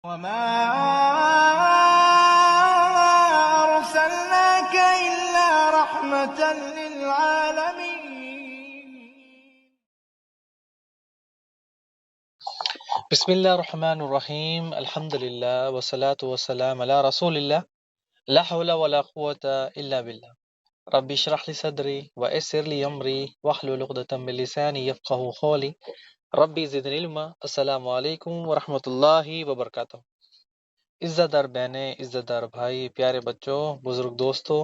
وما أرسلناك إلا رحمة للعالمين. بسم اللہ الرحمن الرحیم، الحمد للہ والصلاة والسلام علی رسول اللہ، لا حول ولا قوة الا باللہ، رب اشرح لی صدری ویسر لی امری واحلل عقدۃ من لسانی یفقہوا قولی، ربی زدنی علما۔ السلام علیکم ورحمۃ اللہ وبرکاتہ۔ عزت دار بہنیں، عزت دار بھائی، پیارے بچوں، بزرگ دوستوں،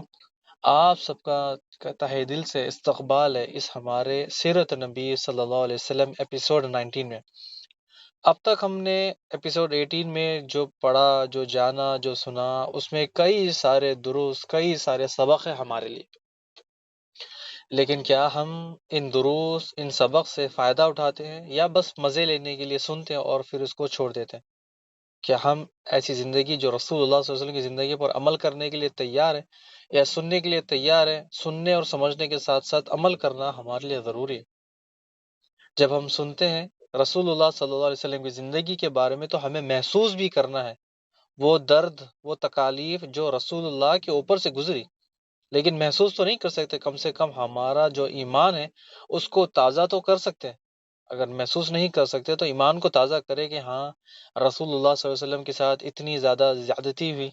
آپ سب کا تہہ دل سے استقبال ہے اس ہمارے سیرت نبی صلی اللہ علیہ وسلم ایپیسوڈ 19 میں۔ اب تک ہم نے ایپیسوڈ 18 میں جو پڑھا، جو جانا، جو سنا، اس میں کئی سارے دروس، کئی سارے سبق ہیں ہمارے لیے، لیکن کیا ہم ان دروس، ان سبق سے فائدہ اٹھاتے ہیں یا بس مزے لینے کے لیے سنتے ہیں اور پھر اس کو چھوڑ دیتے ہیں؟ کیا ہم ایسی زندگی جو رسول اللہ صلی اللہ علیہ وسلم کی زندگی پر عمل کرنے کے لیے تیار ہیں یا سننے کے لیے تیار ہیں؟ سننے اور سمجھنے کے ساتھ ساتھ عمل کرنا ہمارے لیے ضروری ہے۔ جب ہم سنتے ہیں رسول اللہ صلی اللہ علیہ وسلم کی زندگی کے بارے میں تو ہمیں محسوس بھی کرنا ہے وہ درد، وہ تکالیف جو رسول اللہ کے اوپر سے گزری، لیکن محسوس تو نہیں کر سکتے، کم سے کم ہمارا جو ایمان ہے اس کو تازہ تو کر سکتے ہیں۔ اگر محسوس نہیں کر سکتے تو ایمان کو تازہ کرے کہ ہاں رسول اللہ صلی اللہ علیہ وسلم کے ساتھ اتنی زیادہ زیادتی ہوئی،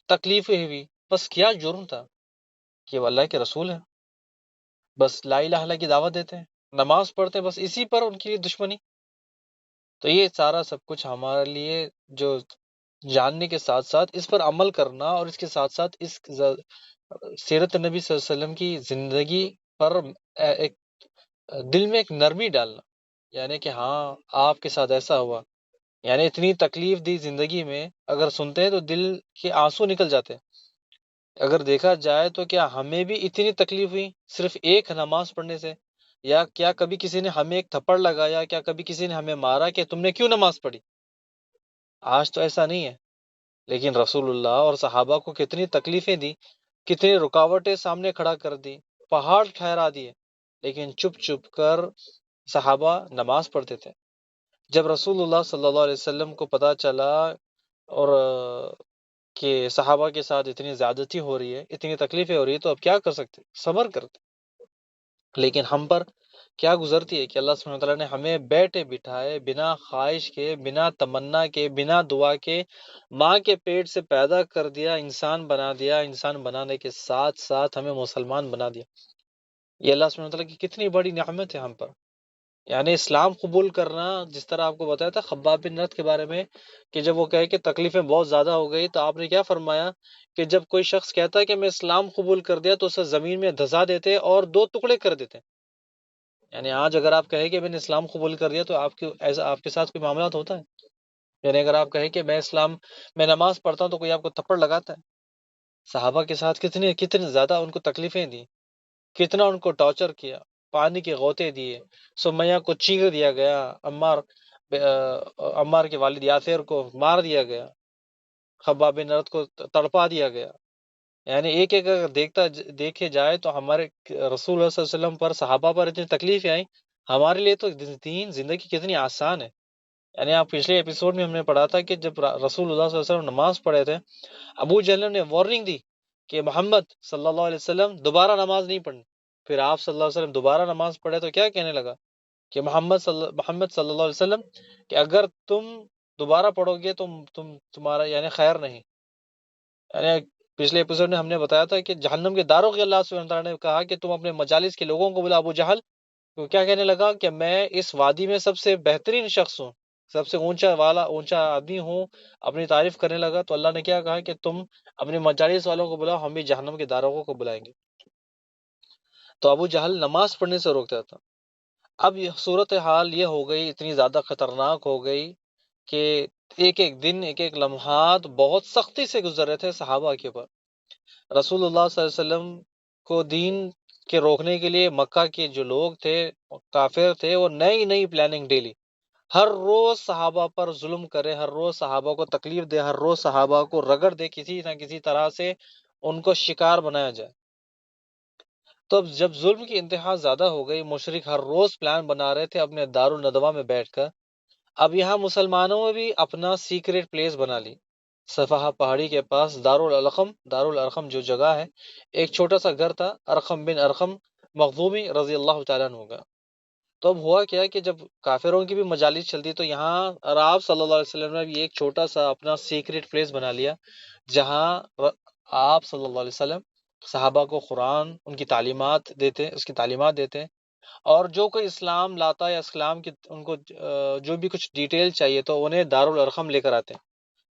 تکلیفیں ہوئی، بس کیا جرم تھا کہ وہ اللہ کے رسول ہیں، بس لا الہ الا اللہ کی دعوت دیتے ہیں، نماز پڑھتے ہیں، بس اسی پر ان کی دشمنی۔ تو یہ سارا سب کچھ ہمارے لیے جو جاننے کے ساتھ ساتھ اس پر عمل کرنا، اور اس کے ساتھ ساتھ اس سیرت نبی صلی اللہ علیہ وسلم کی زندگی پر ایک دل میں ایک نرمی ڈالنا، یعنی کہ ہاں آپ کے ساتھ ایسا ہوا، یعنی اتنی تکلیف دی زندگی میں، اگر سنتے ہیں تو دل کے آنسو نکل جاتے ہیں۔ اگر دیکھا جائے تو کیا ہمیں بھی اتنی تکلیف ہوئی صرف ایک نماز پڑھنے سے؟ یا کیا کبھی کسی نے ہمیں ایک تھپڑ لگایا؟ کیا کبھی کسی نے ہمیں مارا کہ تم نے کیوں نماز پڑھی؟ آج تو ایسا نہیں ہے، لیکن رسول اللہ اور صحابہ کو کتنی تکلیفیں دی، کتنی رکاوٹیں سامنے کھڑا کر دی، پہاڑ ٹھہرا دیے، لیکن چپ چپ کر صحابہ نماز پڑھتے تھے۔ جب رسول اللہ صلی اللہ علیہ وسلم کو پتہ چلا اور کہ صحابہ کے ساتھ اتنی زیادتی ہو رہی ہے، اتنی تکلیفیں ہو رہی ہے، تو اب کیا کر سکتے؟ صبر کرتے۔ لیکن ہم پر کیا گزرتی ہے کہ اللہ سبحانہ وتعالیٰ نے ہمیں بیٹھے بٹھائے، بنا خواہش کے، بنا تمنا کے، بنا دعا کے ماں کے پیٹ سے پیدا کر دیا، انسان بنا دیا، انسان بنانے کے ساتھ ساتھ ہمیں مسلمان بنا دیا۔ یہ اللہ سبحانہ وتعالیٰ کی کتنی بڑی نعمت ہے ہم پر۔ یعنی اسلام قبول کرنا، جس طرح آپ کو بتایا تھا خباب بن رت کے بارے میں کہ جب وہ کہے کہ تکلیفیں بہت زیادہ ہو گئی، تو آپ نے کیا فرمایا کہ جب کوئی شخص کہتا ہے کہ میں اسلام قبول کر دیا تو اسے زمین میں دھسا دیتے اور 2 ٹکڑے کر دیتے۔ یعنی آج اگر آپ کہیں کہ میں نے اسلام قبول کر لیا تو آپ کے ساتھ کوئی معاملات ہوتا ہے؟ یعنی اگر آپ کہیں کہ میں نماز پڑھتا ہوں تو کوئی آپ کو تھپڑ لگاتا ہے؟ صحابہ کے ساتھ کتنے زیادہ ان کو تکلیفیں دی، کتنا ان کو ٹارچر کیا، پانی کے غوطے دیے، سمیہ کو چینر دیا گیا، عمار کے والد یاسر کو مار دیا گیا، خباب بن ارت کو تڑپا دیا گیا۔ یعنی ایک ایک اگر دیکھے جائے تو ہمارے رسول اللہ صلی اللہ علیہ وسلم پر، صحابہ پر اتنی تکلیفیں آئیں، ہمارے لیے تو دین زندگی کتنی آسان ہے۔ یعنی آپ پچھلے ایپیسوڈ میں ہم نے پڑھا تھا کہ جب رسول اللہ صلی اللہ علیہ وسلم نماز پڑھے تھے، ابو جہل نے وارننگ دی کہ محمد صلی اللہ علیہ وسلم دوبارہ نماز نہیں پڑھنی۔ پھر آپ صلی اللہ علیہ وسلم دوبارہ نماز پڑھے تو کیا کہنے لگا کہ محمد صلی اللہ علیہ وسلم کہ اگر تم دوبارہ پڑھو گے تو تمہارا یعنی خیر نہیں۔ یعنی پچھلے ایپیسوڈ میں ہم نے بتایا تھا کہ جہنم کے داروں کے اللہ سبحانہ وتعالیٰ نے کہا کہ تم اپنے مجالس کے لوگوں کو بلا۔ ابو جہل تو کیا کہنے لگا کہ میں اس وادی میں سب سے بہترین شخص ہوں، سب سے اونچا آدمی ہوں، اپنی تعریف کرنے لگا۔ تو اللہ نے کیا کہا کہ تم اپنے مجالس والوں کو بلاؤ، ہم بھی جہنم کے داروغوں کو بلائیں گے۔ تو ابو جہل نماز پڑھنے سے روکتا تھا۔ اب یہ صورتحال یہ ہو گئی، اتنی زیادہ خطرناک ہو گئی کہ ایک ایک دن، ایک ایک لمحات بہت سختی سے گزر رہے تھے صحابہ کے اوپر۔ رسول اللہ صلی اللہ علیہ وسلم کو دین کے روکنے کے لیے مکہ کے جو لوگ تھے، کافر تھے، وہ نئی نئی پلاننگ ڈیلی، ہر روز صحابہ پر ظلم کرے، ہر روز صحابہ کو تکلیف دے، ہر روز صحابہ کو رگڑ دے، کسی نہ کسی طرح سے ان کو شکار بنایا جائے۔ تو اب جب ظلم کی انتہا زیادہ ہو گئی، مشرک ہر روز پلان بنا رہے تھے اپنے دارالندوا میں بیٹھ کر اب یہاں مسلمانوں نے بھی اپنا سیکریٹ پلیس بنا لی۔ صفحہ پہاڑی کے پاس دار الارقم جو جگہ ہے، ایک چھوٹا سا گھر تھا، ارقم بن ارقم مخزومی رضی اللہ تعالیٰ عنہ کا۔ تو اب ہوا کیا کہ جب کافروں کی بھی مجالس چلتی تو یہاں، اور آپ صلی اللہ علیہ وسلم نے بھی ایک چھوٹا سا اپنا سیکریٹ پلیس بنا لیا، جہاں آپ صلی اللہ علیہ وسلم صحابہ کو قرآن، ان کی تعلیمات دیتے، اس کی تعلیمات دیتے، اور جو کوئی اسلام لاتا ہے یا اسلام کی ان کو جو بھی کچھ ڈیٹیل چاہیے تو انہیں دارالارقم لے کر آتے ہیں۔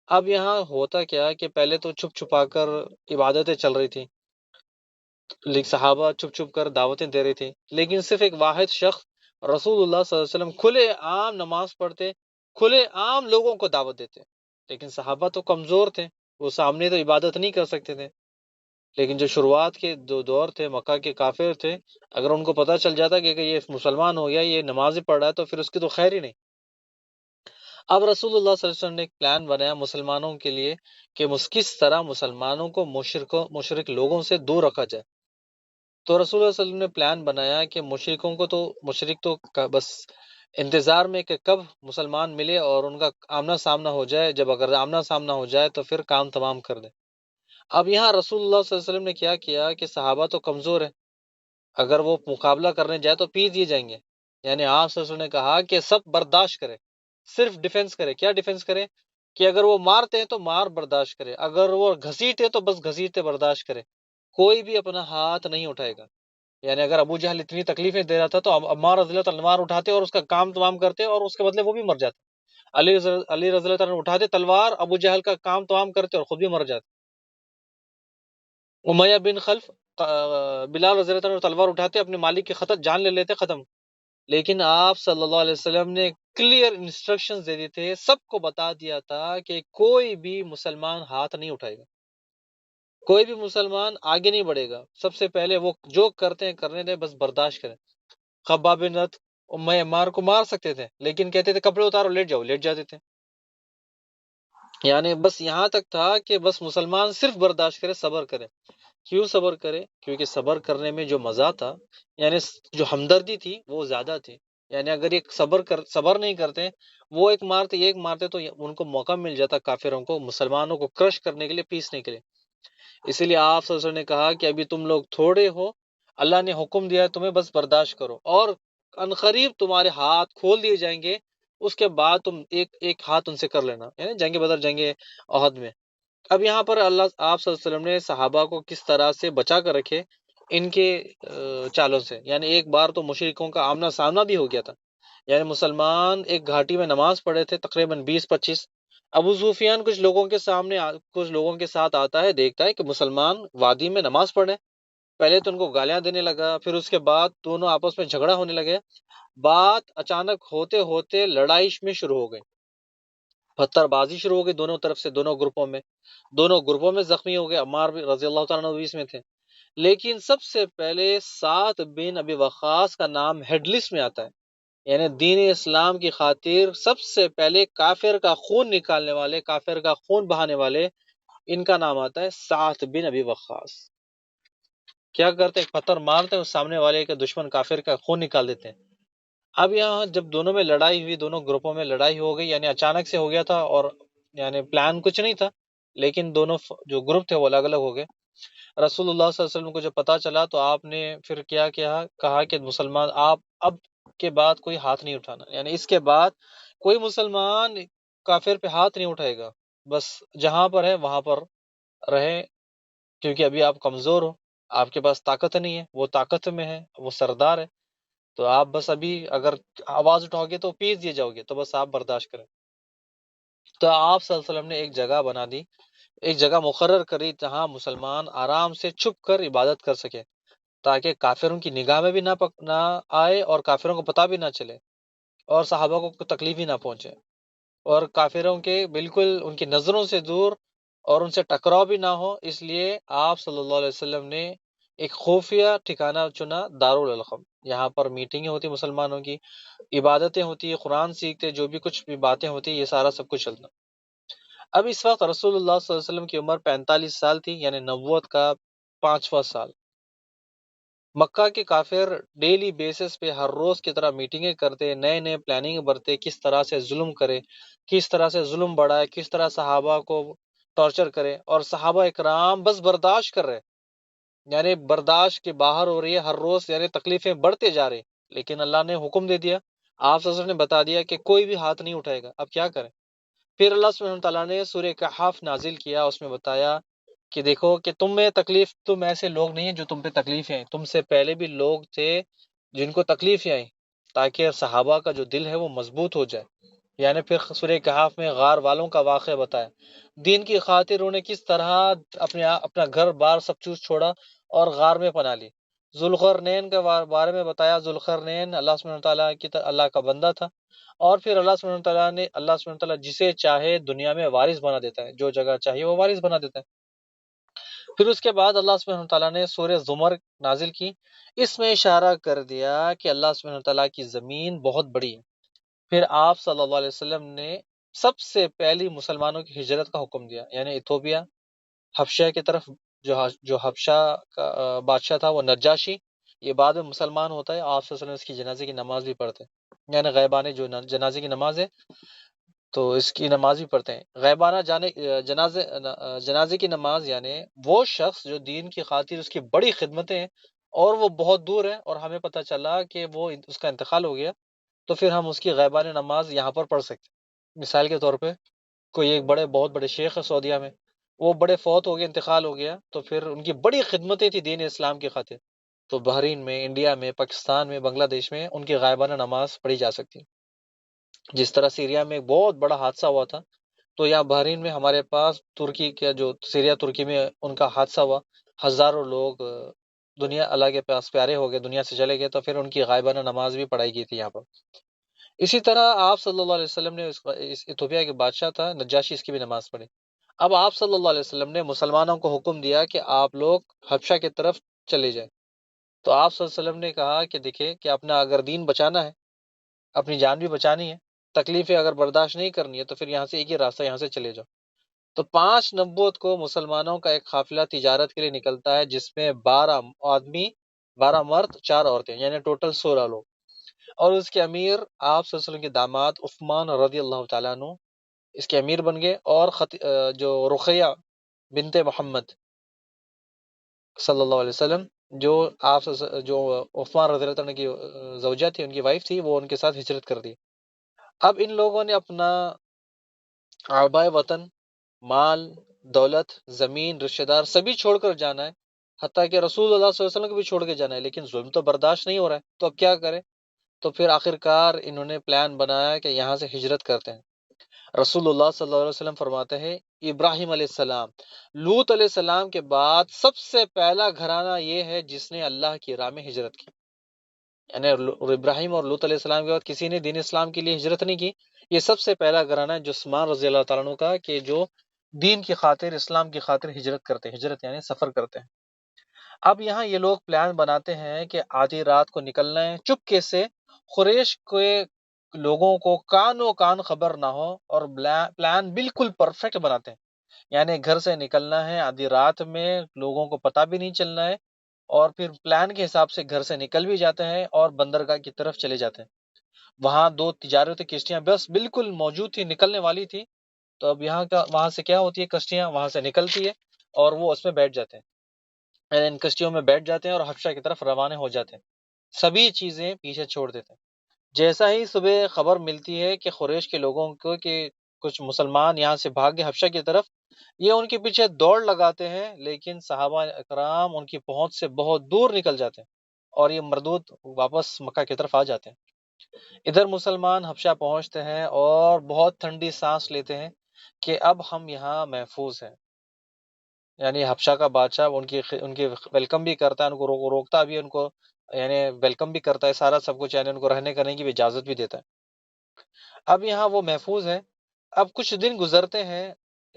اب یہاں ہوتا کیا ہے کہ پہلے تو چھپ چھپا کر عبادتیں چل رہی تھی، لیکن صحابہ چھپ چھپ کر دعوتیں دے رہی تھی، لیکن صرف ایک واحد شخص رسول اللہ صلی اللہ علیہ وسلم کھلے عام نماز پڑھتے، کھلے عام لوگوں کو دعوت دیتے، لیکن صحابہ تو کمزور تھے، وہ سامنے تو عبادت نہیں کر سکتے تھے۔ لیکن جو شروعات کے دو دور تھے، مکہ کے کافر تھے، اگر ان کو پتہ چل جاتا کہ یہ مسلمان ہو گیا، یہ نمازیں پڑھ رہا ہے، تو پھر اس کی تو خیر ہی نہیں۔ اب رسول اللہ صلی اللہ علیہ وسلم نے ایک پلان بنایا مسلمانوں کے لیے کہ کس طرح مسلمانوں کو مشرک لوگوں سے دور رکھا جائے۔ تو رسول اللہ صلی اللہ علیہ وسلم نے پلان بنایا کہ مشرک تو بس انتظار میں کہ کب مسلمان ملے اور ان کا آمنا سامنا ہو جائے، جب اگر آمنا سامنا ہو جائے تو پھر کام تمام کر دیں۔ اب یہاں رسول اللہ صلی اللہ علیہ وسلم نے کیا کیا کہ صحابہ تو کمزور ہیں، اگر وہ مقابلہ کرنے جائے تو پیس دیے جائیں گے، یعنی آپ صلی اللہ علیہ وسلم نے کہا کہ سب برداشت کرے، صرف ڈیفنس کرے۔ کیا ڈیفنس کرے؟ کہ اگر وہ مارتے ہیں تو مار برداشت کرے، اگر وہ گھسیٹے تو بس گھسیٹے برداشت کرے، کوئی بھی اپنا ہاتھ نہیں اٹھائے گا۔ یعنی اگر ابو جہل اتنی تکلیفیں دے رہا تھا تو عمار رضی اللہ تعالیٰ تلوار اٹھاتے اور اس کا کام تمام کرتے، اور اس کے بدلے وہ بھی مر جاتے۔ علی رضی اللہ تعالیٰ اٹھاتے تلوار، ابو جہل کا کام تمام کرتے اور خود بھی مر جاتے۔ امیہ بن خلف، بلال رضی اللہ عنہ تلوار اٹھاتے، اپنے مالک کی خطر جان لے لیتے، ختم۔ لیکن آپ صلی اللہ علیہ وسلم نے کلیئر انسٹرکشنز دے دی تھے، سب کو بتا دیا تھا کہ کوئی بھی مسلمان ہاتھ نہیں اٹھائے گا، کوئی بھی مسلمان آگے نہیں بڑھے گا، سب سے پہلے وہ جو کرتے ہیں کرنے دیں، بس برداشت کریں۔ خباب بن رت امیہ عمار کو مار سکتے تھے، لیکن کہتے تھے کپڑے اتارو لیٹ جاؤ، لیٹ جاتے تھے۔ یعنی بس یہاں تک تھا کہ بس مسلمان صرف برداشت کرے، صبر کرے۔ کیوں صبر کرے؟ کیونکہ صبر کرنے میں جو مزہ تھا، یعنی جو ہمدردی تھی وہ زیادہ تھی۔ یعنی اگر یہ صبر نہیں کرتے، وہ ایک مارتے تو ان کو موقع مل جاتا کافروں کو، مسلمانوں کو کرش کرنے کے لیے، پیسنے کے لیے۔ اسی لیے آپ صلی اللہ علیہ وسلم نے کہا کہ ابھی تم لوگ تھوڑے ہو، اللہ نے حکم دیا ہے تمہیں، بس برداشت کرو، اور عنقریب تمہارے ہاتھ کھول دیے جائیں گے، اس کے بعد تم ایک ایک ہاتھ ان سے کر لینا، یعنی جنگ بدر، جنگ احد میں۔ اب یہاں پر آپ صلی اللہ علیہ وسلم نے صحابہ کو کس طرح سے بچا کر رکھے ان کے چالوں سے۔ یعنی ایک بار تو مشرکوں کا آمنا سامنا بھی ہو گیا تھا، یعنی مسلمان ایک گھاٹی میں نماز پڑھے تھے، تقریباً 20-25۔ ابو سفیان کچھ لوگوں کے ساتھ آتا ہے، دیکھتا ہے کہ مسلمان وادی میں نماز پڑھے، پہلے تو ان کو گالیاں دینے لگا، پھر اس کے بعد دونوں آپس میں جھگڑا ہونے لگے۔ بات اچانک ہوتے ہوتے لڑائی میں شروع ہو گئی، پتھر بازی شروع ہو گئی دونوں طرف سے، دونوں گروپوں میں زخمی ہو گئے، عمار رضی اللہ تعالیٰ عنہ بھی اس میں تھے۔ لیکن سب سے پہلے سعد بن ابی وقاص کا نام ہیڈ لسٹ میں آتا ہے، یعنی دین اسلام کی خاطر سب سے پہلے کافر کا خون نکالنے والے، کافر کا خون بہانے والے، ان کا نام آتا ہے سعد بن ابی وقاص۔ کیا کرتے ہیں؟ پتھر مارتے ہیں، اس سامنے والے کے دشمن کافر کا خون نکال دیتے ہیں۔ اب یہاں جب دونوں میں لڑائی ہوئی، دونوں گروپوں میں لڑائی ہو گئی، یعنی اچانک سے ہو گیا تھا، اور یعنی پلان کچھ نہیں تھا، لیکن دونوں جو گروپ تھے وہ الگ الگ ہو گئے۔ رسول اللہ صلی اللہ علیہ وسلم کو جب پتا چلا تو آپ نے پھر کیا کہا کہ مسلمان، آپ اب کے بعد کوئی ہاتھ نہیں اٹھانا، یعنی اس کے بعد کوئی مسلمان کافر پہ ہاتھ نہیں اٹھائے گا، بس جہاں پر ہے وہاں پر رہے، کیونکہ ابھی آپ کمزور ہو، آپ کے پاس طاقت نہیں ہے، وہ طاقت میں ہے، وہ سردار ہے، تو آپ بس ابھی اگر آواز اٹھاؤ گے تو پیس دیے جاؤ گے، تو بس آپ برداشت کریں۔ تو آپ صلی اللہ علیہ وسلم نے ایک جگہ بنا دی، ایک جگہ مقرر کری جہاں مسلمان آرام سے چھپ کر عبادت کر سکے، تاکہ کافروں کی نگاہ میں بھی نہ آئے، اور کافروں کو پتہ بھی نہ چلے، اور صحابہ کو کوئی تکلیف ہی نہ پہنچے، اور کافروں کے بالکل ان کی نظروں سے دور، اور ان سے ٹکراؤ بھی نہ ہو۔ اس لیے آپ صلی اللہ علیہ وسلم نے ایک خفیہ ٹھکانہ چنا، دارالارقم۔ یہاں پر میٹنگیں ہوتی مسلمانوں کی، عبادتیں ہوتی، قرآن سیکھتے، جو بھی کچھ بھی باتیں ہوتی، یہ سارا سب کچھ چلتا۔ اب اس وقت رسول اللہ صلی اللہ علیہ وسلم کی عمر 45 سال تھی، یعنی نبوت کا 5واں سال۔ مکہ کے کافر ڈیلی بیسس پہ ہر روز کی طرح میٹنگیں کرتے، نئے نئے پلاننگ برتے، کس طرح سے ظلم کرے، کس طرح سے ظلم بڑھائے، کس طرح صحابہ کو ٹارچر کرے، اور صحابہ اکرام بس برداشت کر رہے، یعنی برداشت کے باہر ہو رہی ہے ہر روز، یعنی تکلیفیں بڑھتے جا رہی، لیکن اللہ نے حکم دے دیا، آپ صلی اللہ علیہ وسلم نے بتا دیا کہ کوئی بھی ہاتھ نہیں اٹھائے گا، اب کیا کریں؟ پھر اللہ سبحانہ تعالیٰ نے سورہ کہف نازل کیا، اس میں بتایا کہ دیکھو کہ تم ایسے لوگ نہیں ہیں جو تم پہ تکلیفیں آئیں، تم سے پہلے بھی لوگ تھے جن کو تکلیفیں آئیں، تاکہ صحابہ کا جو دل ہے وہ مضبوط ہو جائے۔ یعنی پھر سورہ کہف میں غار والوں کا واقعہ بتایا، دین کی خاطر انہوں نے کس طرح اپنا گھر بار سب چیز چھوڑا اور غار میں پناہ لی۔ ذوالقرنین کے بارے میں بتایا، ذوالقرنین اللہ سبحانہ تعالیٰ اللہ کا بندہ تھا، اور پھر اللہ سبحانہ تعالیٰ جسے چاہے دنیا میں وارث بنا دیتا ہے، جو جگہ چاہیے وہ وارث بنا دیتا ہے۔ پھر اس کے بعد اللہ سبحانہ تعالیٰ نے سورہ زمر نازل کی، اس میں اشارہ کر دیا کہ اللہ سبحانہ تعالیٰ کی زمین بہت بڑی ہے۔ پھر آپ صلی اللہ علیہ وسلم نے سب سے پہلی مسلمانوں کی ہجرت کا حکم دیا، یعنی ایتھوپیا، حبشہ کی طرف، جو حبشہ کا بادشاہ تھا وہ نجاشی، یہ بعد میں مسلمان ہوتا ہے، آپ صلی اللہ علیہ وسلم اس کی جنازے کی نماز بھی پڑھتے ہیں، یعنی غیبانے جو جنازے کی نماز ہے تو اس کی نماز بھی پڑھتے ہیں۔ غیبانہ جنازے کی نماز، یعنی وہ شخص جو دین کی خاطر اس کی بڑی خدمتیں ہیں اور وہ بہت دور ہے اور ہمیں پتہ چلا کہ وہ اس کا انتقال ہو گیا، تو پھر ہم اس کی غیبانہ نماز یہاں پر پڑھ سکتے ہیں۔ مثال کے طور پہ کوئی ایک بہت بڑے شیخ ہے سعودیہ میں، وہ بڑے فوت ہو گئے، انتقال ہو گیا، تو پھر ان کی بڑی خدمتیں تھی دین اسلام کی خاطر، تو بحرین میں، انڈیا میں، پاکستان میں، بنگلہ دیش میں ان کی غائبانہ نماز پڑھی جا سکتی ہے۔ جس طرح سیریا میں ایک بہت بڑا حادثہ ہوا تھا، تو یہاں بحرین میں ہمارے پاس ترکی کا جو سیریا ترکی میں ان کا حادثہ ہوا، ہزاروں لوگ دنیا اللہ کے پاس پیارے ہو گئے، دنیا سے چلے گئے، تو پھر ان کی غائبانہ نماز بھی پڑھائی گئی تھی یہاں پر۔ اسی طرح آپ صلی اللہ علیہ وسلم نے اس ایتھوپیا کے بادشاہ تھا نجاشی، اس کی بھی نماز پڑھی۔ اب آپ صلی اللہ علیہ وسلم نے مسلمانوں کو حکم دیا کہ آپ لوگ حبشہ کی طرف چلے جائیں، تو آپ صلی اللہ علیہ وسلم نے کہا کہ دیکھیں کہ اپنا اگر دین بچانا ہے، اپنی جان بھی بچانی ہے، تکلیفیں اگر برداشت نہیں کرنی ہے، تو پھر یہاں سے ایک ہی راستہ، یہاں سے چلے جاؤ۔ تو 5 نومبر کو مسلمانوں کا ایک قافلہ تجارت کے لیے نکلتا ہے، جس میں 12 آدمی، 12 مرد، 4 عورتیں، یعنی ٹوٹل 16 لوگ، اور اس کے امیر آپ صلی اللہ علیہ وسلم کے داماد عثمان رضی اللہ تعالیٰ عنہ اس کے امیر بن گئے، اور جو رقیہ بنت محمد صلی اللہ علیہ وسلم، جو جو عثمان رضی اللہ عنہ کی زوجہ تھی، ان کی وائف تھی، وہ ان کے ساتھ ہجرت کر دی۔ اب ان لوگوں نے اپنا آبائے وطن، مال، دولت، زمین، رشتہ دار سبھی چھوڑ کر جانا ہے، حتیٰ کہ رسول اللہ صلی اللہ علیہ وسلم کو بھی چھوڑ کے جانا ہے، لیکن ظلم تو برداشت نہیں ہو رہا ہے، تو اب کیا کریں؟ تو پھر آخرکار انہوں نے پلان بنایا کہ یہاں سے ہجرت کرتے ہیں۔ رسول اللہ صلی اللہ علیہ وسلم فرماتے ہیں، ابراہیم علیہ السلام، لوط علیہ السلام کے بعد سب سے پہلا گھرانہ یہ ہے جس نے اللہ کی راہ میں ہجرت کی، یعنی ابراہیم اور لوط علیہ السلام کے بعد کسی نے دین اسلام کے لیے ہجرت نہیں کی، یہ سب سے پہلا گھرانہ ہے جو عثمان رضی اللہ تعالیٰ عنہ کا، کہ جو دین کی خاطر، اسلام کی خاطر ہجرت کرتے ہیں، ہجرت یعنی سفر کرتے ہیں۔ اب یہاں یہ لوگ پلان بناتے ہیں کہ آدھی رات کو نکلنا ہے چپکے سے، قریش کے لوگوں کو کان و کان خبر نہ ہو، اور پلان بالکل پرفیکٹ بناتے ہیں، یعنی گھر سے نکلنا ہے آدھی رات میں، لوگوں کو پتہ بھی نہیں چلنا ہے، اور پھر پلان کے حساب سے گھر سے نکل بھی جاتے ہیں اور بندرگاہ کی طرف چلے جاتے ہیں۔ وہاں 2 تجارتی کشتیاں بس بالکل موجود تھی، نکلنے والی تھی، تو اب وہاں سے کیا ہوتی ہے، کشتیاں وہاں سے نکلتی ہے اور وہ اس میں بیٹھ جاتے ہیں، یعنی ان کشتیوں میں بیٹھ جاتے ہیں اور حبشہ کی طرف روانہ ہو جاتے ہیں، سبھی چیزیں پیچھے چھوڑ دیتے ہیں۔ جیسا ہی صبح خبر ملتی ہے کہ قریش کے لوگوں کو کہ کچھ مسلمان یہاں سے بھاگ گئے حبشہ کی طرف، یہ ان کے پیچھے دوڑ لگاتے ہیں، لیکن صحابہ اکرام ان کی پہنچ سے بہت دور نکل جاتے ہیں اور یہ مردود واپس مکہ کی طرف آ جاتے ہیں۔ ادھر مسلمان حبشہ پہنچتے ہیں اور بہت ٹھنڈی سانس لیتے ہیں کہ اب ہم یہاں محفوظ ہیں، یعنی حبشہ کا بادشاہ ان کی ویلکم بھی کرتا ہے، ان کو روکتا بھی ہے، ان کو یعنی ویلکم بھی کرتا ہے، سارا سب کچھ، یعنی ان کو رہنے کرنے کی بھی اجازت بھی دیتا ہے۔ اب یہاں وہ محفوظ ہے۔ اب کچھ دن گزرتے ہیں،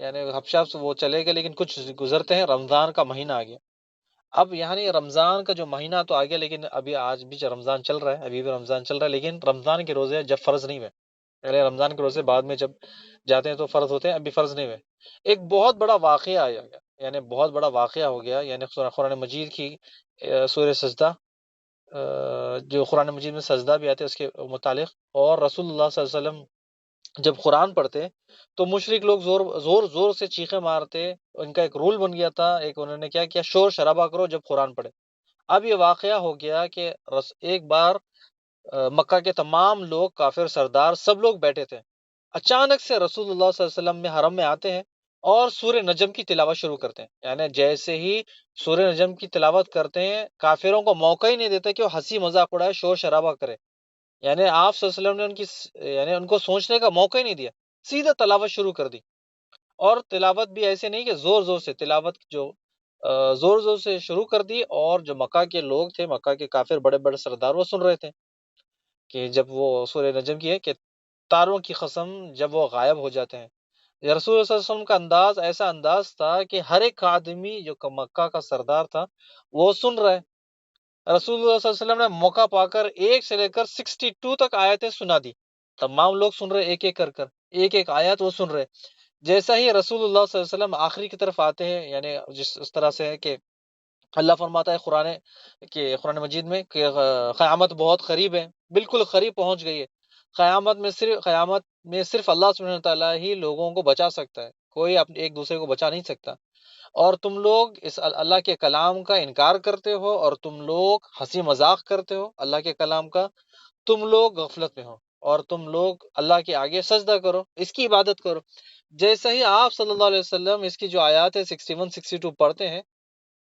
یعنی حبشہ سے وہ چلے گئے، لیکن کچھ گزرتے ہیں، رمضان کا مہینہ آ گیا۔ اب یعنی رمضان کا جو مہینہ تو آ گیا، لیکن ابھی آج بھی جو رمضان چل رہا ہے، ابھی بھی رمضان چل رہا ہے، لیکن رمضان کے روزے جب فرض نہیں ہوئے، پہلے رمضان کے روزے بعد میں جب جاتے ہیں تو فرض ہوتے ہیں، ابھی فرض نہیں ہوئے۔ ایک بہت بڑا واقعہ آیا گیا، یعنی بہت بڑا واقعہ ہو گیا، یعنی قرآن مجید کی سورہ سجدہ جو قرآن مجید میں سجدہ بھی آتے ہیں اس کے متعلق، اور رسول اللہ صلی اللہ علیہ وسلم جب قرآن پڑھتے تو مشرک لوگ زور زور زور سے چیخیں مارتے. ان کا ایک رول بن گیا تھا، ایک انہوں نے کیا کیا، شور شرابہ کرو جب قرآن پڑھے. اب یہ واقعہ ہو گیا کہ ایک بار مکہ کے تمام لوگ، کافر سردار سب لوگ بیٹھے تھے. اچانک سے رسول اللہ صلی اللہ علیہ وسلم میں حرم میں آتے ہیں اور سورہ نجم کی تلاوت شروع کرتے ہیں. یعنی جیسے ہی سورہ نجم کی تلاوت کرتے ہیں، کافروں کو موقع ہی نہیں دیتے کہ وہ ہنسی مذاق اڑائے، شور شرابہ کرے. یعنی آپ صلی اللہ علیہ وسلم نے یعنی ان کو سوچنے کا موقع ہی نہیں دیا، سیدھا تلاوت شروع کر دی. اور تلاوت بھی ایسے نہیں کہ زور زور سے، تلاوت جو زور زور سے شروع کر دی. اور جو مکہ کے لوگ تھے، مکہ کے کافر بڑے بڑے سردار، وہ سن رہے تھے کہ جب وہ سورہ نجم کی ہے کہ تاروں کی قسم جب وہ غائب ہو جاتے ہیں. رسول اللہ صلی اللہ علیہ وسلم کا انداز ایسا انداز تھا کہ ہر ایک آدمی جو مکہ کا سردار تھا وہ سن رہا ہے. رسول اللہ صلی اللہ علیہ وسلم نے موقع پا کر 1 سے لے کر 62 تک آیتیں سنا دی. تمام لوگ سن رہے، ایک ایک کر ایک ایک آیت وہ سن رہے. جیسا ہی رسول اللہ صلی اللہ علیہ وسلم آخری کی طرف آتے ہیں، یعنی اس طرح سے ہے کہ اللہ فرماتا ہے قرآن مجید میں کہ قیامت بہت قریب ہے، بالکل قریب پہنچ گئی ہے. قیامت میں صرف اللہ سبحانہ تعالیٰ ہی لوگوں کو بچا سکتا ہے، کوئی ایک دوسرے کو بچا نہیں سکتا. اور تم لوگ اس اللہ کے کلام کا انکار کرتے ہو، اور تم لوگ ہنسی مذاق کرتے ہو اللہ کے کلام کا. تم لوگ غفلت میں ہو، اور تم لوگ اللہ کے آگے سجدہ کرو، اس کی عبادت کرو. جیسے ہی آپ صلی اللہ علیہ وسلم اس کی جو آیات ہے 61 62 پڑھتے ہیں،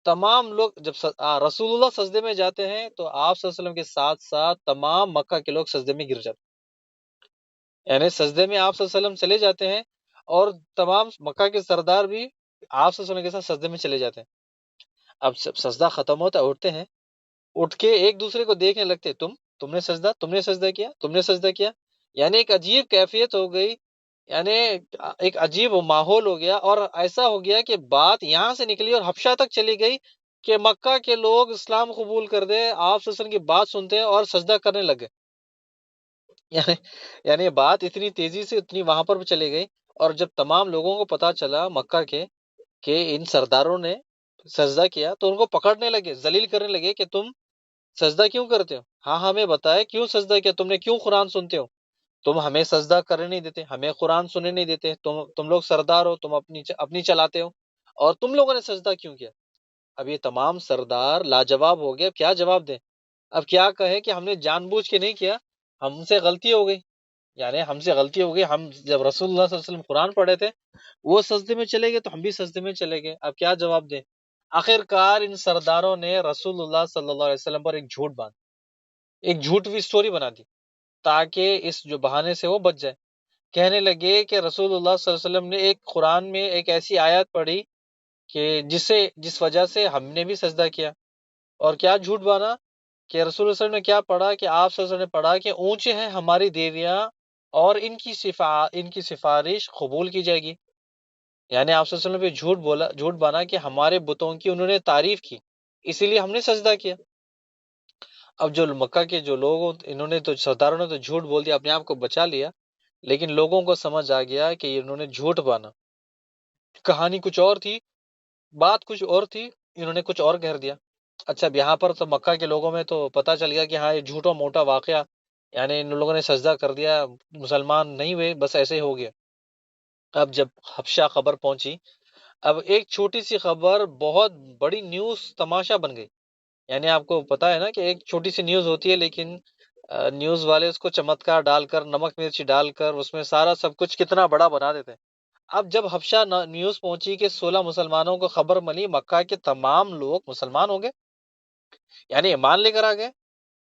تمام لوگ جب رسول اللہ سجدے میں جاتے ہیں تو آپ صلی اللہ علیہ وسلم کے ساتھ ساتھ تمام مکہ کے لوگ سجدے میں گر جاتے ہیں. یعنی سجدے میں آپ صلی اللہ علیہ وسلم چلے جاتے ہیں، اور تمام مکہ کے سردار بھی آپ صلی اللہ علیہ وسلم کے ساتھ سجدے میں چلے جاتے ہیں. اب سجدہ ختم ہوتا ہے، اٹھتے ہیں، اٹھ کے ایک دوسرے کو دیکھنے لگتے، تم نے سجدہ کیا، تم نے سجدہ کیا. یعنی ایک عجیب کیفیت ہو گئی، یعنی ایک عجیب ماحول ہو گیا. اور ایسا ہو گیا کہ بات یہاں سے نکلی اور حبشہ تک چلی گئی کہ مکہ کے لوگ اسلام قبول کر دے، آپ صلی اللہ علیہ وسلم کی بات سنتے ہیں اور سجدہ کرنے لگے. یعنی بات اتنی تیزی سے اتنی وہاں پر چلی گئی. اور جب تمام لوگوں کو پتا چلا مکہ کے کہ ان سرداروں نے سجدہ کیا، تو ان کو پکڑنے لگے، ذلیل کرنے لگے کہ تم سجدہ کیوں کرتے ہو؟ ہاں ہمیں بتائے کیوں سجدہ کیا، تم نے کیوں قرآن سنتے ہو؟ تم ہمیں سجدہ کرنے نہیں دیتے، ہمیں قرآن سننے نہیں دیتے، تم لوگ سردار ہو، تم اپنی چلاتے ہو، اور تم لوگوں نے سجدہ کیوں کیا؟ اب یہ تمام سردار لاجواب ہو گئے، اب کیا جواب دیں؟ اب کیا کہے کہ ہم نے جان بوجھ کے نہیں کیا، ہم سے غلطی ہو گئی. یعنی ہم سے غلطی ہو گئی، ہم جب رسول اللہ صلی اللہ علیہ وسلم قرآن پڑھے تھے وہ سجدے میں چلے گئے تو ہم بھی سجدے میں چلے گئے. اب کیا جواب دیں؟ آخر کار ان سرداروں نے رسول اللہ صلی اللہ علیہ وسلم پر ایک جھوٹی اسٹوری بنا دی تاکہ اس جو بہانے سے وہ بچ جائے. کہنے لگے کہ رسول اللہ صلی اللہ علیہ وسلم نے ایک قرآن میں ایک ایسی آیت پڑھی کہ جس وجہ سے ہم نے بھی سجدہ کیا. اور کیا جھوٹ بانا کہ رسول اللہ صلی اللہ علیہ وسلم نے کیا پڑھا کہ آپ صلی اللہ علیہ وسلم نے پڑھا کہ اونچے ہیں ہماری دیویاں اور ان کی سفارش قبول کی جائے گی. یعنی آپ صلی اللہ علیہ وسلم پہ جھوٹ بانا کہ ہمارے بتوں کی انہوں نے تعریف کی، اسی لیے ہم نے سجدہ کیا. اب جو مکہ کے جو لوگ، انہوں نے تو سرداروں نے تو جھوٹ بول دیا، اپنے آپ کو بچا لیا، لیکن لوگوں کو سمجھ آ گیا کہ انہوں نے جھوٹ بانا، کہانی کچھ اور تھی، بات کچھ اور تھی، انہوں نے کچھ اور کہہ دیا. اچھا اب یہاں پر تو مکہ کے لوگوں میں تو پتہ چل گیا کہ ہاں یہ جھوٹا موٹا واقعہ، یعنی ان لوگوں نے سجدہ کر دیا، مسلمان نہیں ہوئے، بس ایسے ہی ہو گیا. اب جب حبشہ خبر پہنچی، اب ایک چھوٹی سی خبر بہت بڑی نیوز تماشا بن گئی. یعنی آپ کو پتا ہے نا کہ ایک چھوٹی سی نیوز ہوتی ہے، لیکن نیوز والے اس کو چمتکار ڈال کر، نمک مرچی ڈال کر اس میں سارا سب کچھ کتنا بڑا بنا دیتے ہیں. اب جب حبشہ نیوز پہنچی کہ 16 مسلمانوں کو خبر ملی، مکہ کے تمام لوگ مسلمان ہو گئے، یعنی ایمان لے کر آ گئے.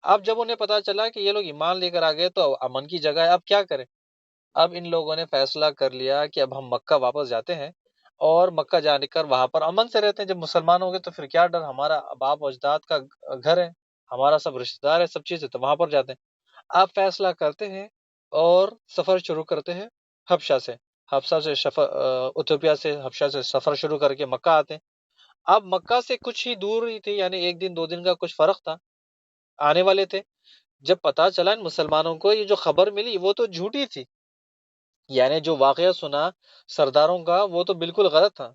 اب جب انہیں پتا چلا کہ یہ لوگ ایمان لے کر آ گئے تو امن کی جگہ ہے، اب کیا کریں؟ اب ان لوگوں نے فیصلہ کر لیا کہ اب ہم مکہ واپس جاتے ہیں، اور مکہ جانے کر وہاں پر امن سے رہتے ہیں. جب مسلمان ہو گئے تو پھر کیا ڈر، ہمارا باپ و اجداد کا گھر ہے، ہمارا سب رشتہ دار ہے، سب چیز ہے، تو وہاں پر جاتے ہیں. آپ فیصلہ کرتے ہیں اور سفر شروع کرتے ہیں حبشہ سے. ایتھوپیا سے حبشہ سے سفر شروع کر کے مکہ آتے ہیں. اب مکہ سے کچھ ہی دور ہی تھی، یعنی 1 دن 2 دن کا کچھ فرق تھا، آنے والے تھے. جب پتا چلا ان مسلمانوں کو یہ جو خبر ملی وہ تو جھوٹی تھی، یعنی جو واقعہ سنا سرداروں کا وہ تو بالکل غلط تھا.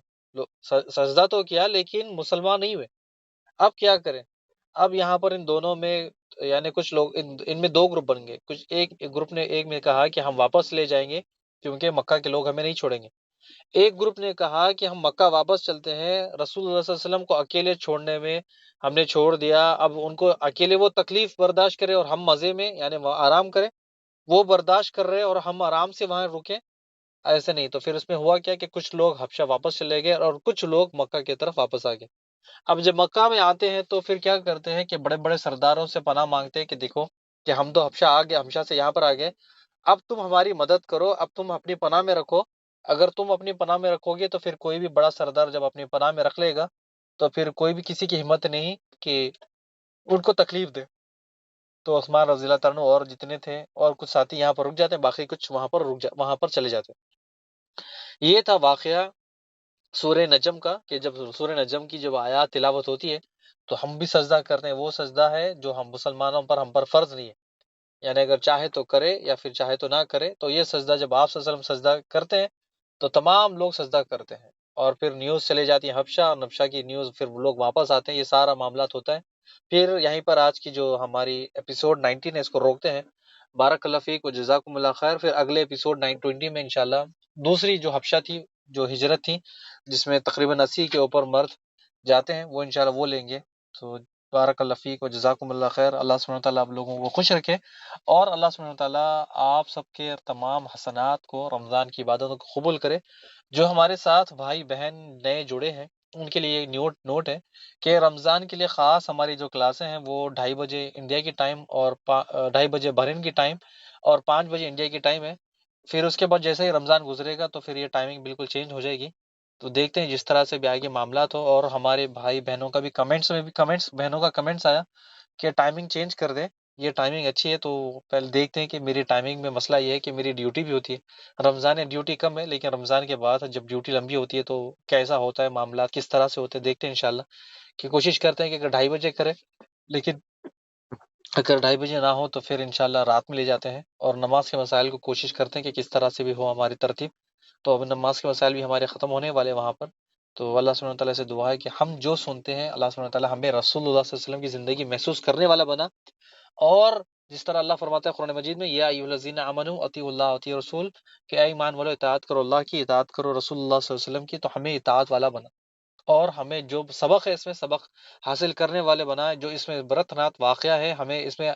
سجدہ تو کیا لیکن مسلمان نہیں ہوئے. اب کیا کریں؟ اب یہاں پر ان دونوں میں یعنی کچھ لوگ ان میں دو گروپ بن گئے، کچھ ایک گروپ نے ایک میں کہا کہ ہم واپس لے جائیں گے کیونکہ مکہ کے لوگ ہمیں نہیں چھوڑیں گے، ایک گروپ نے کہا کہ ہم مکہ واپس چلتے ہیں، رسول اللہ صلی اللہ علیہ وسلم کو اکیلے چھوڑنے میں ہم نے چھوڑ دیا، اب ان کو اکیلے وہ تکلیف برداشت کرے اور ہم مزے میں یعنی آرام کریں، وہ برداشت کر رہے اور ہم آرام سے وہاں رکیں، ایسے نہیں۔ تو پھر اس میں ہوا کیا کہ کچھ لوگ حبشہ واپس چلے گئے اور کچھ لوگ مکہ کی طرف واپس آ گئے۔ اب جب مکہ میں آتے ہیں تو پھر کیا کرتے ہیں کہ بڑے بڑے سرداروں سے پناہ مانگتے ہیں کہ دیکھو کہ ہم تو حبشہ آ گئے، حبشہ سے یہاں پر آ گئے، اب تم ہماری مدد کرو، اب تم اپنی پناہ میں رکھو، اگر تم اپنی پناہ میں رکھو گے تو پھر کوئی بھی بڑا سردار جب اپنی پناہ میں رکھ لے گا تو پھر کوئی بھی کسی کی ہمت نہیں کہ ان کو تکلیف دے۔ تو عثمان رضی اللہ تعالیٰ عنہ اور جتنے تھے اور کچھ ساتھی یہاں پر رک جاتے ہیں، باقی کچھ وہاں پر چلے جاتے ہیں۔ یہ تھا واقعہ سورہ نجم کا، کہ جب سورہ نجم کی جب آیات تلاوت ہوتی ہے تو ہم بھی سجدہ کرتے ہیں، وہ سجدہ ہے جو ہم مسلمانوں پر ہم پر فرض نہیں ہے، یعنی اگر چاہے تو کرے یا پھر چاہے تو نہ کرے، تو یہ سجدہ جب آپ صلی اللہ علیہ وسلم سجدہ کرتے ہیں تو تمام لوگ سجدہ کرتے ہیں، اور پھر نیوز چلے جاتی ہے حبشہ، اور حبشہ کی نیوز پھر وہ لوگ واپس آتے ہیں، یہ سارا معاملات ہوتا ہے۔ پھر یہیں پر آج کی جو ہماری ایپیسوڈ 19 ہے اس کو روکتے ہیں۔ بارک اللہ فیک و جزاکم اللہ خیر۔ پھر اگلے ایپیسوڈ 920 میں انشاءاللہ دوسری جو حبشہ تھی، جو ہجرت تھی، جس میں تقریباً 80 کے اوپر مرد جاتے ہیں، وہ انشاءاللہ وہ لیں گے۔ تو بارک اللہ فیک و جزاکم اللہ خیر۔ اللہ سبحانہ وتعالیٰ آپ لوگوں کو خوش رکھے، اور اللہ سبحانہ وتعالیٰ آپ سب کے تمام حسنات کو، رمضان کی عبادتوں کو قبول کرے۔ جو ہمارے ساتھ بھائی بہن نئے جڑے ہیں ان کے لیے ایک نوٹ ہے کہ رمضان کے لیے خاص ہماری جو کلاسیں ہیں وہ 2:30 بجے انڈیا کی ٹائم اور 2:30 بجے بحرین کی ٹائم اور 5 بجے انڈیا کی ٹائم ہے۔ پھر اس کے بعد جیسے ہی رمضان گزرے گا تو پھر یہ ٹائمنگ بالکل چینج ہو جائے گی۔ تو دیکھتے ہیں جس طرح سے بھی آگے معاملات ہو، اور ہمارے بھائی بہنوں کا بھی کمنٹس بہنوں کا کمنٹس آیا کہ ٹائمنگ چینج کر دیں، یہ ٹائمنگ اچھی ہے۔ تو پہلے دیکھتے ہیں کہ میری ٹائمنگ میں مسئلہ یہ ہے کہ میری ڈیوٹی بھی ہوتی ہے، رمضان میں ڈیوٹی کم ہے لیکن رمضان کے بعد جب ڈیوٹی لمبی ہوتی ہے تو کیسا ہوتا ہے، معاملات کس طرح سے ہوتے ہیں، دیکھتے ہیں انشاءاللہ، کہ کوشش کرتے ہیں کہ اگر 2:30 بجے کریں، لیکن اگر 2:30 بجے نہ ہو تو پھر انشاءاللہ رات میں لے جاتے ہیں، اور نماز کے مسائل کو کوشش کرتے ہیں کہ کس طرح سے بھی ہو ہماری ترتیب۔ تو اب نماز کے مسائل بھی ہمارے ختم ہونے والے ہیں وہاں پر۔ تو اللہ سبحانہ تعالیٰ سے دعا ہے کہ ہم جو سنتے ہیں اللہ سبحانہ تعالیٰ ہمیں رسول اللہ صلی اللہ علیہ وسلم کی زندگی محسوس کرنے والا بنا، اور جس طرح اللہ فرماتا ہے قرآن مجید میں، یا ایھا الذین آمنوا اطیعوا اللہ واطیعوا الرسول، کہ اے ایمان والو اطاعت کرو اللہ کی، اطاعت کرو رسول اللہ صلی اللہ علیہ وسلم کی، تو ہمیں اطاعت والا بنا، اور ہمیں جو سبق ہے اس میں سبق حاصل کرنے والے بنائے، جو اس میں عبرت نات واقعہ ہے ہمیں اس میں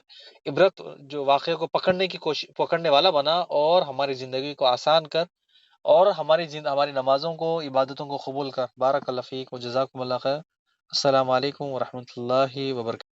عبرت جو واقعے کو پکڑنے والا بنا، اور ہماری زندگی کو آسان کر، اور ہماری نمازوں کو، عبادتوں کو قبول کر۔ بارک اللہ فیک و جزاکم اللہ خیر۔ السلام علیکم ورحمۃ اللہ وبرکاتہ۔